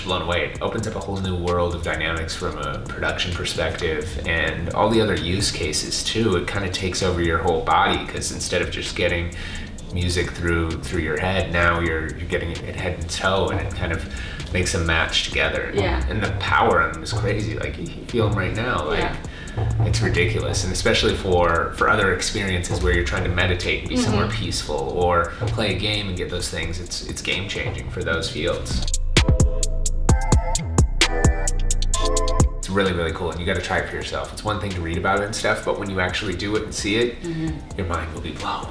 Blown away. It opens up a whole new world of dynamics from a production perspective, and all the other use cases too. It kind of takes over your whole body, because instead of just getting music through your head, now you're getting it head and toe, and it kind of makes them match together. Yeah. And the power on them is crazy. Like, you feel them right now. Like, yeah. It's ridiculous. And especially for other experiences where you're trying to meditate and be somewhere peaceful, or play a game and get those things, it's game changing for those fields. It's really, really cool, and you got to try it for yourself. It's one thing to read about it and stuff, but when you actually do it and see it, your mind will be blown.